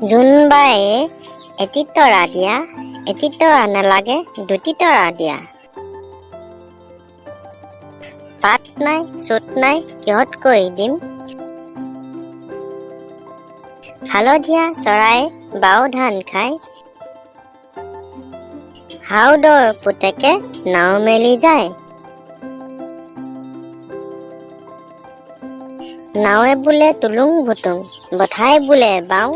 জোনবায়ে এটি তৰা দিয়া, এটি তৰা নালাগে দুটি তৰা দিয়া। পাত নাই চুট নাই কিহত কৰি দিম। হালধীয়া চৰাই বাও ধান খায়, হাউদৰ পুতেকে নাও মেলি যায়। নাৱে বোলে তুলুং ভুতুং, বঠাই বোলে বাওঁ।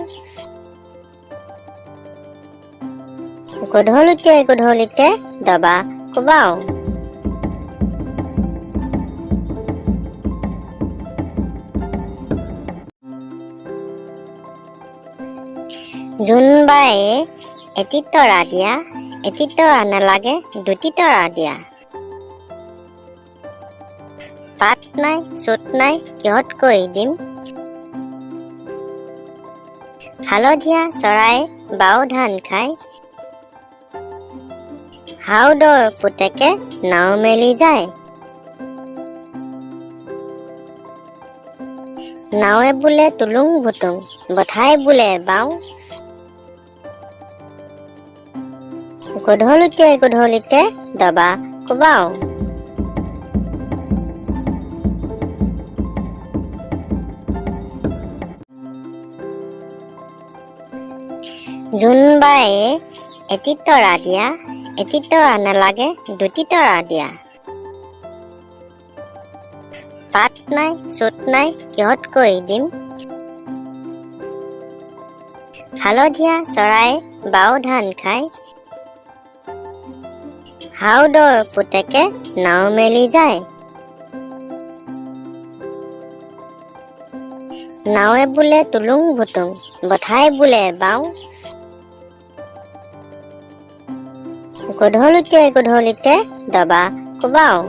গধূলিতে গধূলিতে দবা কোবাওঁ। জোনবায়ে এটি তৰা দিয়া, এটি তৰা নালাগে দুটি তৰা দিয়া। পাত নাই চুট নাই কিহত কৰি দিম। হালধীয়া চৰাই বাও ধান খায়, হাউদৰ পুতেকে নাও মেলি যায়। নাৱে বোলে তুলুং ভুতুং, বঠাই বোলে বাওঁ। গধূলিতে গধূলিতে দবা কোবাওঁ। জোনবায়ে এটি তৰা দিয়া, এটি তৰা নালাগে দুটি তৰা দিয়া। পাত নাই চুট নাই কিহত কৰি দিম। হালধীয়া চৰাই বাও ধান খায়, হাউদৰ পুতেকে নাও মেলি যায়। নাৱে বোলে তুলুং ভুতুং, বঠাই বোলে বাওঁ। গধূলিতে গধূলিতে দবা কোবাওঁ।